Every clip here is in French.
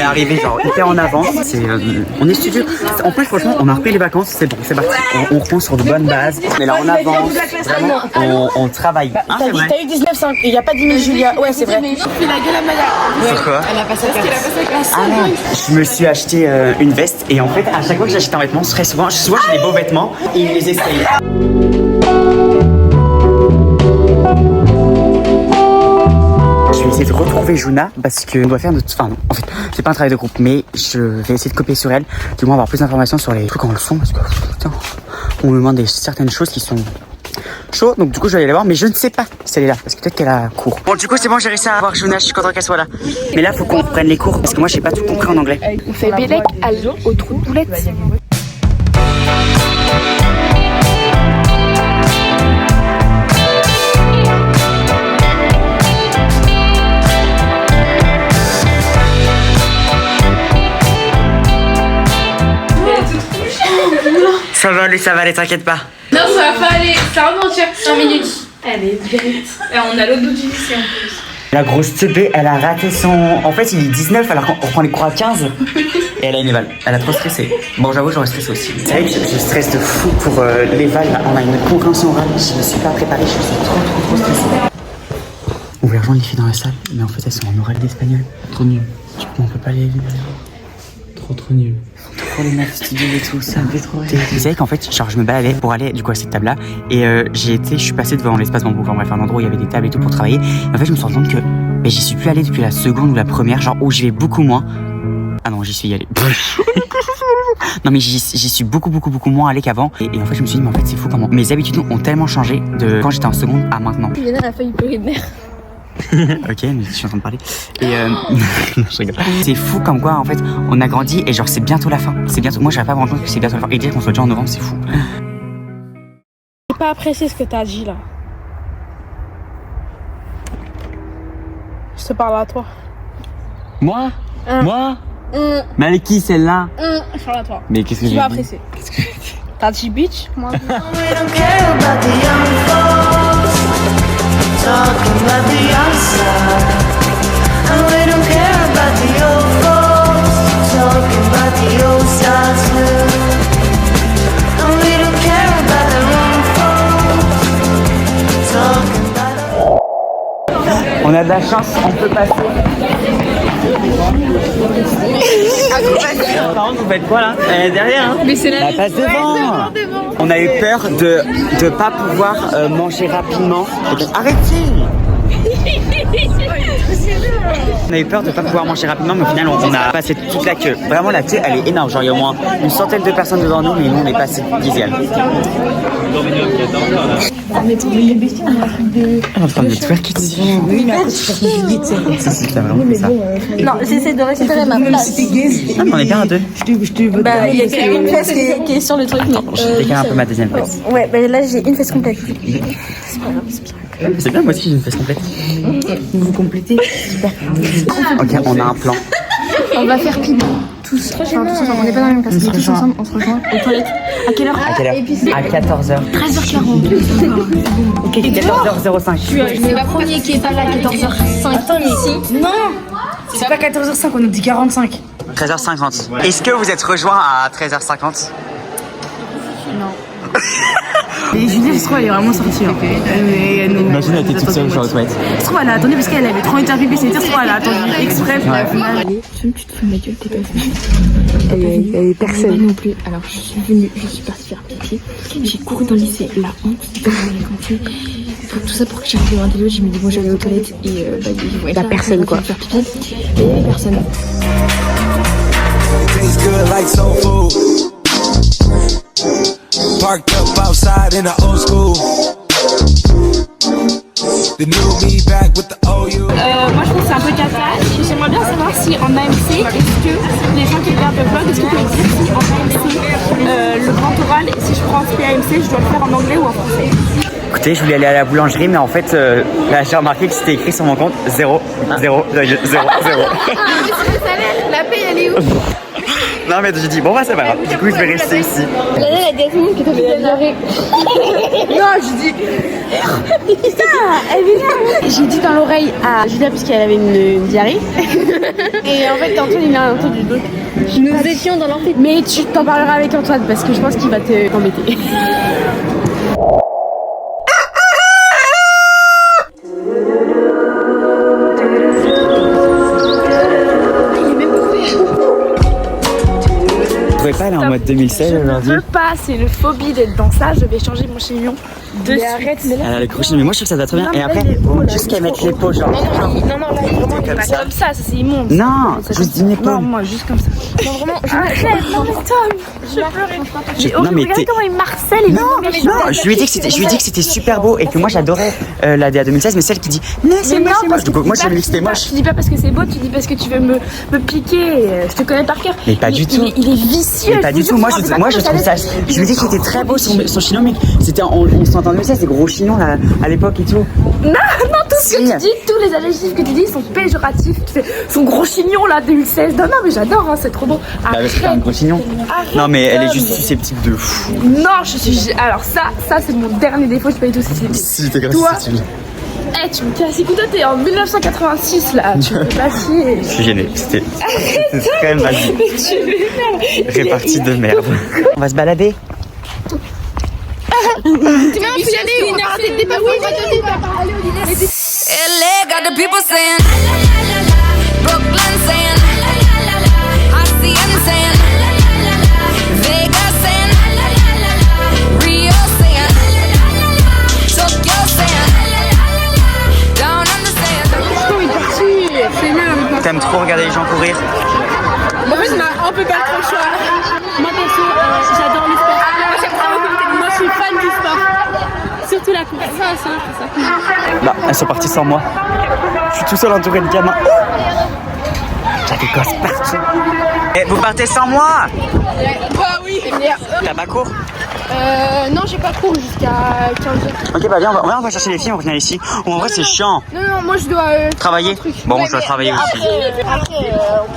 arrivé genre hyper en avance. On est studieux. En plus franchement on a repris les vacances, c'est bon, c'est parti. On reprend sur de bonnes bases. On est là en avance. Vraiment, on travaille. T'as eu 19,5 et il n'y a pas 10 000 Julia. Ouais c'est vrai. Puis la gueule à Maya. Pourquoi? Elle a passé sa classe. Je me suis acheté une veste et en fait à chaque fois que j'achète un vêtement, très souvent j'ai des beaux vêtements et ils les essayent. Je vais essayer de retrouver Juna parce qu'on doit faire notre... Enfin non, en fait, c'est pas un travail de groupe, mais je vais essayer de copier sur elle, du moins avoir plus d'informations sur les trucs en leçon parce que putain, on me demande certaines choses qui sont chaudes, donc du coup je vais aller la voir, mais je ne sais pas si elle est là parce que peut-être qu'elle a cours. Bon, du coup, c'est bon, j'ai réussi à voir Juna, je suis content qu'elle soit là. Mais là, faut qu'on prenne les cours parce que moi, j'ai pas tout compris en anglais. On fait Bélec au trou de boulette. Ça va aller, t'inquiète pas. Non, ça va pas aller. Ça va mentir. 5 minutes. Elle est bête. On a l'autre bout du lycée en plus. La grosse teubée, elle a raté son... En fait, il est 19 alors qu'on reprend les cours à 15. Et elle a une éval. Elle a trop stressé. Bon, j'avoue, j'aurais stressé aussi. C'est vrai que je stresse de fou pour l'éval. On a une compréhension orale. Je me suis pas préparée. Je suis trop stressée. On voulait rejoindre les filles dans la salle. Mais en fait, elles sont en oral d'espagnol. Trop nul. Du coup, on peut pas les lire. Trop nul. Trop les maths studiées et tout, ça me fait trop rire. Vous savez qu'en fait, genre, je me baladais pour aller du coup à cette table-là. Et je suis passé devant l'espace bambou. Enfin bref, un endroit où il y avait des tables et tout pour travailler. Et en fait, je me suis rendu compte que j'y suis plus allé depuis la seconde ou la première, genre où j'y vais beaucoup moins. Ah non, j'y suis allé. Non mais j'y suis beaucoup moins allé qu'avant. Et en fait, je me suis dit, mais en fait, c'est fou comment mes habitudes ont tellement changé de quand j'étais en seconde à maintenant. Lionel a failli pleurer de nerfs. Ok, mais je suis en train de parler. Et non, je rigole. C'est fou comme quoi en fait on a grandi et genre c'est bientôt la fin. C'est bientôt. Moi j'arrive pas à me rendre compte que c'est bientôt la fin. Et dire qu'on soit déjà en novembre, c'est fou. J'ai pas apprécié ce que t'as dit là. Je te parle à toi. Moi Moi Mais elle est qui celle-là? Je parle à toi. Mais qu'est-ce que j'ai dit? Tu vas apprécier. Qu'est-ce que j'ai dit? T'as dit bitch? Moi. Talking about the outside, and we don't care about the old folks. Talking about the old stars too, and we don't care about the wrong folks. Talking about. On a de la chance, on peut passer. Par contre, vous faites quoi là? Derrière hein? Mais c'est la passe devant. On a eu peur de pas pouvoir manger rapidement. Arrêtez! On a eu peur de pas pouvoir manger rapidement, mais au final on a passé toute la queue. Vraiment la queue elle est énorme, genre il y a au moins une centaine de personnes devant nous, mais nous on est passé dixième. Mais pour les bêtises, on a un truc de. On est en train de twerker dessus. Oui, mais à cause tu fais vite, c'est. Si, t'as vraiment fait ça. Non, j'essaie de récupérer ma place. Ah, mais on est bien à deux. Bah, il y a une fesse qui est sur le truc, mais. Je décale un peu ma deuxième fesse. Ouais, bah là j'ai une fesse complète. C'est bien, moi aussi j'ai une fesse complète. Vous complétez. Super. Ok, on a un plan. On va faire pipi. Tous. Enfin, tous ensemble, on n'est pas dans la même classe, mais tous ensemble, on se rejoint aux toilettes. À quelle heure? À quelle heure? À 14h. 13h40. Ok, 14h05. C'est le premier qui est pas là à 14h05. Attends, ici. Non! C'est pas 14h05, on a dit 45. 13h50. Est-ce que vous êtes rejoint à 13h50? Non. Et Julie, je trouve, elle est vraiment sortie. Hein. Imagine, elle était toute seule sur le toilette. Je trouve, elle a attendu parce qu'elle avait trop envie de faire pipi. C'est-à-dire, je trouve, elle a attendu exprès. Ouais. Tu te fous de ma gueule, t'es pas venue. Elle est personne. Moi non plus. Alors, je suis venue, je suis partie faire pipi. J'ai couru dans le lycée, la honte, dans la cantine. Tout ça pour que j'arrive devant un téléphone, j'ai mis des bon, j'allais aux toilettes et La personne, quoi. Faire pipi. Et il y avait personne. Tastes good like soul food. Parked up outside in the old school. The new me back with the old you. Moi, je trouve que c'est un peu cata. J'aimerais bien savoir si en AMC, est-ce que les gens qui perdent le blog, est-ce que si en AMC, le grand oral, si je prends un PAMC, je dois le faire en anglais ou en français? Écoutez, je voulais aller à la boulangerie, mais en fait, là, j'ai remarqué que c'était écrit sur mon compte 0, 0, 0, 0, 0. La paye, elle est où? Non, mais j'ai dit, bon, bah, c'est pas grave. Du coup, je vais rester ici. Là, il y a des gens qui t'ont fait démarrer. Non, je dis. Elle vient. J'ai dit dans l'oreille à Julia puisqu'elle avait une diarrhée. Et en fait Antoine il a entendu donc. Nous étions dans l'amphithéâtre. Mais tu t'en parleras avec Antoine parce que je pense qu'il va t'embêter. Vous pouvez pas aller en mode 2016 aujourd'hui? Je peux pas, c'est une phobie d'être dans ça. Je vais changer mon chignon de suite. Elle a le gros chignon, mais moi je trouve que ça va trop bien. Et après, jusqu'à mettre les peaux, genre. Non, là, vraiment, il est pas comme ça, c'est immonde. Non, juste d'une épaule. Non, moi, juste comme ça. Non, vraiment, arrête, non, mais Tom, je pleure. Non, mais regarde comment il marcelle et non, je lui ai dit que c'était super beau et que moi j'adorais la DA 2016, mais celle qui dit non, c'est moi, c'est moche. Donc moi j'ai dit que c'était moche. Tu dis pas parce que c'est beau, tu dis parce que tu veux me piquer. Je te connais par cœur. Mais pas du tout. Il est vicieux. Mais pas du tout. Moi je trouve ça. Je lui ai dit qu'il était très beau son chignon, mais c'était on s'entendait ça, ces gros chignons là à l'époque et tout. Non, tout ce que tu dis, tous les adjectifs que tu dis sont péjoratifs. Tu fais son gros chignon là 2016. Non, mais j'adore, hein, c'est trop beau. Bah parce que t'as un gros chignon. Non mais elle est juste susceptible de fou. Non, je suis. Alors ça c'est mon dernier défaut. Je suis pas du tout susceptible. Si t'es grave Toi, susceptible. tu me casses. Écoute, toi t'es en 1986 là. Tu me fais pas chier. Je suis gênée. C'était très mal dit. Répartie de merde. On va se balader. Non, faut y aller. On va arrêter de dépasser. LA got the people saying, Brooklyn saying, RCN saying, Vegas saying, Rio saying, Tokyo saying, down understand. T'aimes trop regarder les gens courir? En fait, on peut pas trop le choix. Moi, perso, j'adore le sport. Moi, je suis fan du sport. Surtout la course. Ça. Bah, elles sont parties sans moi. Je suis tout seul entouré de gamins. J'ai des gosses partout. Et vous partez sans moi? Bah oui. T'as pas cours? Non, j'ai pas cours jusqu'à 15h. Ok, bah viens, on va chercher les filles, on revient ici. En vrai, c'est chiant. Non, moi je dois Travailler? Bon, je dois travailler aussi. Après, on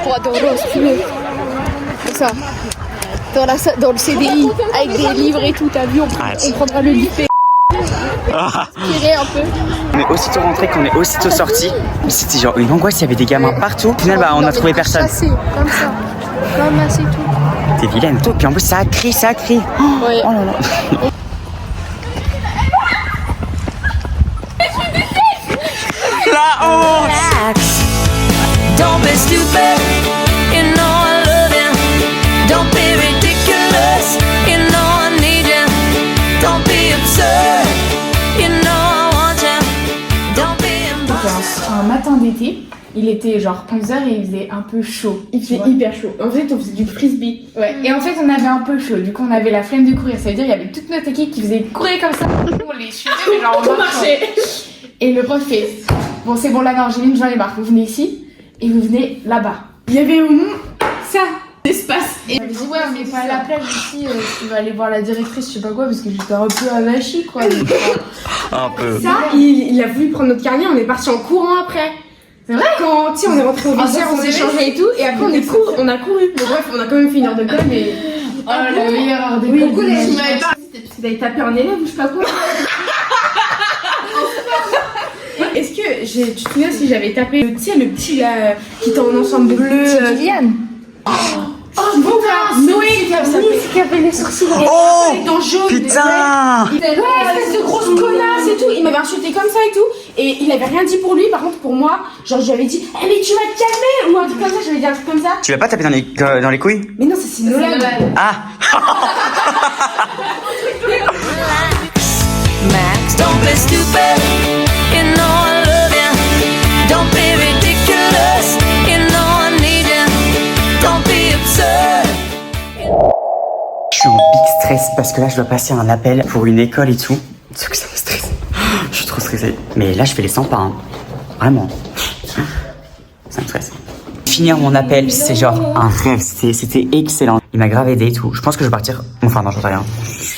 pourra dormir si tu veux. Comme ça. Dans le CDI, avec des livres et tout, t'as vu, on prendra le livre et tirer un peu. On est aussitôt rentrés qu'on est aussitôt sortis. C'était genre une angoisse, il y avait des gamins partout. Au final, bah, on a trouvé personne. Chassé, comme ça. Comme ça, c'est tout. T'es vilaine, toi. Puis en plus, ça crie. Oh Ouais. là là. La honte! Don't be stupid, you know I love you. Don't be ridiculous, you know I need you. Don't be absurd, you know I want you. Don't be impossible. Un matin d'été, il était genre 11h et il faisait un peu chaud. Il faisait hyper chaud. En fait, on faisait du frisbee. Ouais. Et en fait, on avait un peu chaud. Du coup, on avait la flemme de courir. Ça veut dire qu'il y avait toute notre équipe qui faisait courir comme ça. On les suivait, mais genre on marchait. Et le prof fait bon, c'est bon, là, non, Angéline, Jean et Marc, vous venez ici et vous venez là-bas. Il y avait au moins ça, l'espace. Et je me dit, ouais, on n'est pas à la plage ici, tu vas aller voir la directrice, je sais pas quoi, parce que j'étais un peu avachie, quoi. Donc, Un peu. Ça, il a voulu prendre notre carnet, on est parti en courant après. c'est vrai? Quand, tu sais, on est rentré au vestiaire, on s'est changé et tout, et après on a couru. Donc bref, on a quand même fait une heure de colle, mais... Oh, la meilleure heure de Oui, colle. beaucoup, tu m'avais pas... C'était parce que t'avais tapé un élève ou je sais pas quoi. Est-ce que, tu te souviens si j'avais tapé, tu sais, le petit là, qui était en ensemble bleu... Kylian. Oh, bon, Noé, qui avait les sourcils Oh! les dents jaunes. Putain! Ouais, espèce de grosse connasse et tout. Il m'avait insulté comme ça et tout. Et il avait rien dit pour lui. Par contre, pour moi, genre, je lui avais dit, mais tu vas te calmer! Ou un truc comme ça, j'avais dit un truc comme ça. Tu vas pas taper dans les couilles? Mais non, c'est Nolan. Ah! Max, don't be stupid, you know I love you. Don't be ridiculous, you know I need you. Don't be absurd. Je suis en big stress parce que là je dois passer un appel pour une école et tout. C'est que ça me stresse. Je suis trop stressée. Mais là je fais les 100 pas. Hein. Vraiment. Ça me stresse. Finir mon appel, c'est genre un rêve. C'était excellent. Il m'a grave aidé et tout. Je pense que je vais partir. Enfin, non, j'en sais rien.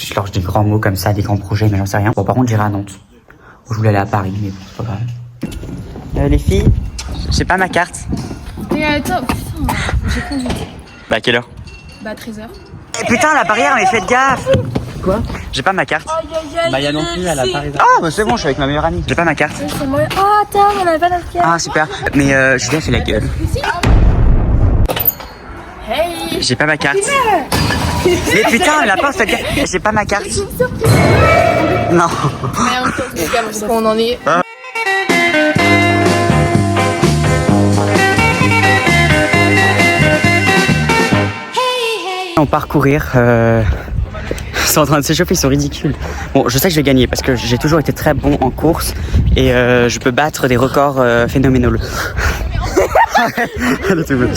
Je lâche des grands mots comme ça, des grands projets, mais j'en sais rien. Bon, par contre, j'irai à Nantes. Je voulais aller à Paris, mais bon, c'est pas grave. Les filles, j'ai pas ma carte. Mais attends, putain, j'ai conduit. Bah, à quelle heure? Bah, 13h. Putain, la barrière, mais faites gaffe! Quoi? J'ai pas ma carte. Maya non plus, elle a pas raison. Ah bah c'est bon, je suis avec ma meilleure amie. J'ai pas ma carte. Oh attends, on avait pas notre carte. Ah super. Mais Julia fait la gueule. Hey. J'ai pas ma carte. Mais putain, elle a pas sa carte. J'ai pas ma carte. Non. Parce qu'on en est. On part courir. Ils sont en train de s'échauffer, ils sont ridicules. Bon, je sais que je vais gagner parce que j'ai toujours été très bon en course et je peux battre des records phénoménaux. Elle est tout bonne.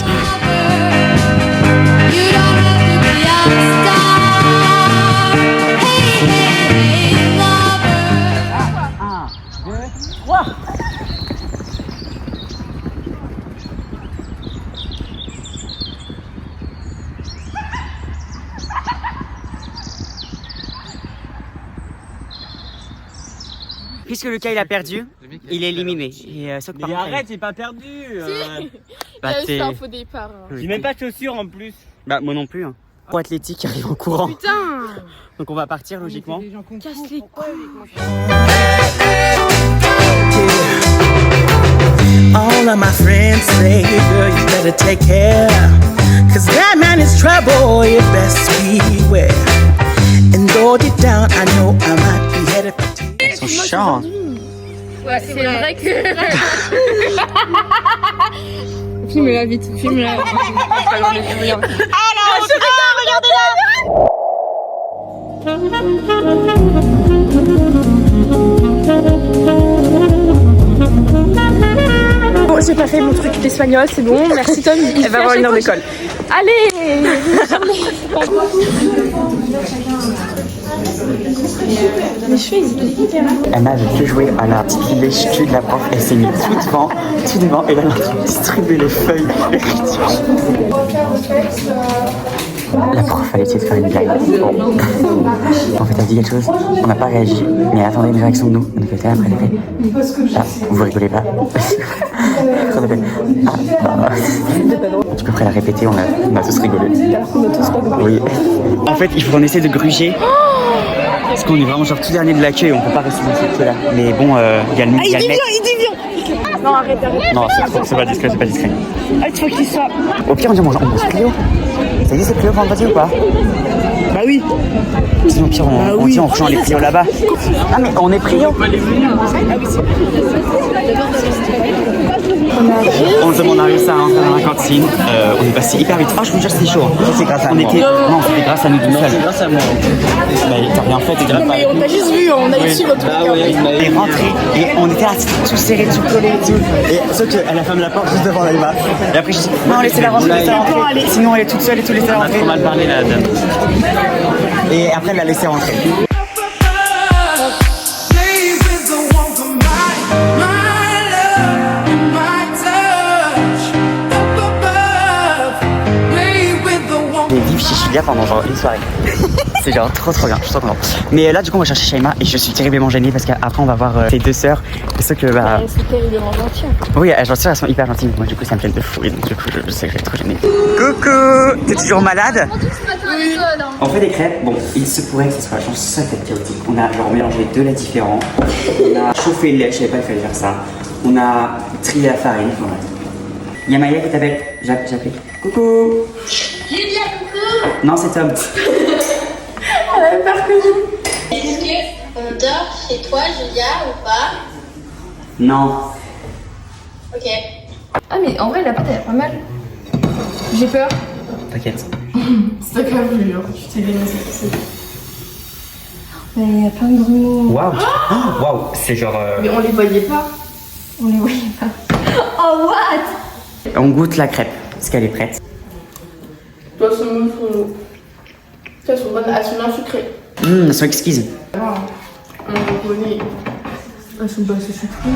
Puisque Lucas il a perdu, il est éliminé. Et, Mais arrête, c'est pas perdu. Bah, C'est un faux départ. J'ai même pas de chaussures en plus. Bah moi non plus. Hein. Pro athlétique qui arrive en courant. Putain. Donc on va partir logiquement. Casse les couilles. All of my friends say, girl, you better take care. Cause that man is trouble, you best beware. And though deep down, I know I might be headed for tea. Ils sont chiants. Ouais, c'est vrai que. Filme-la vite, filme-la. Bon, j'ai pas fait mon truc d'espagnol, c'est bon, merci Tom. Elle va avoir une heure d'école. Allez. Emma veut que jouer à la petite lèche-cul de la prof. Elle s'est mise tout devant et elle a distribué les feuilles. La prof a essayé de faire une blague. Bon. En fait, elle a dit quelque chose, on n'a pas réagi, mais elle attendait une réaction de nous. On a fait après, elle a fait. Ah, vous rigolez pas. On a fait. Ah. Du coup, après la répéter, on a tous rigolé. Oui. En fait, il faut qu'on essaie de gruger. Parce qu'on est vraiment genre tout dernier de l'accueil, on peut pas rester dans cette là. Mais bon, il y a le mec. Il dit bien. Non, arrête. Non, c'est pas discret, c'est pas discret. Ah, il faut qu'il soit. Au pire, on dit on mange Clio. Ça dit c'est Clio vendredi ou pas? Bah oui. Sinon, au pire, on dit on rejoint les Clio là-bas. Ah, mais on est Clio. On se demande à réussi à rentrer dans la cantine. On est passé hyper vite. Oh, je vous jure, c'était chaud. C'est grâce à moi. Non, c'était grâce à nous tout seul. C'est grâce à moi. Bah, t'as rien fait, t'es grave. Mais on t'a juste vu, on a eu sur notre truc. On est rentré et on était là, tout serré, tout collé et tout. Et sauf qu'elle a fermé la porte juste devant Naïma. Et après, je dis non, laissez-la rentrer, laissez-la rentrer. Sinon, elle est toute seule et tout, laissez-la On a rentrer. trop mal parlé la dame. Et après, elle l'a laissé rentrer. J'ai vivre chez Julia pendant genre une soirée. C'est genre trop bien, je suis trop content. Mais là du coup on va chercher Shaima et je suis terriblement gênée parce qu'après on va voir tes deux sœurs. Et ce que bah... C'est terriblement gentil. Oui, elles sont hyper gentilles. Moi du coup ça me gêne de fou et donc du coup je sais que je vais être trop gênée. Coucou, t'es toujours malade? Oui. On fait des crêpes, bon il se pourrait que ce soit genre ça fait chaotique. On a genre mélangé deux laits différents. On a chauffé le lait, je savais pas qu'il fallait faire ça. On a trié la farine, voilà. Il y a Maya qui t'appelle, j'ai appelé. Coucou. Julia, coucou. Non c'est Tom. Elle avait peur que nous. Est-ce qu'on dort chez toi, Julia, ou pas? Non. Ok. Ah, mais en vrai, la pâte, elle est pas mal. J'ai peur. T'inquiète. C'est pas grave, Julien. Tu t'es gagné cette chose. Mais il y a plein de grumeaux. Waouh. Waouh, c'est genre... Mais on les voyait pas. On les voyait pas. Oh, what? On goûte la crêpe. Est-ce qu'elle est prête? Toi, c'est mon frérot. Elles sont bonnes, elles sont bien sucrées. Elles sont exquises. On reconnaît. Elles sont pas assez sucrées.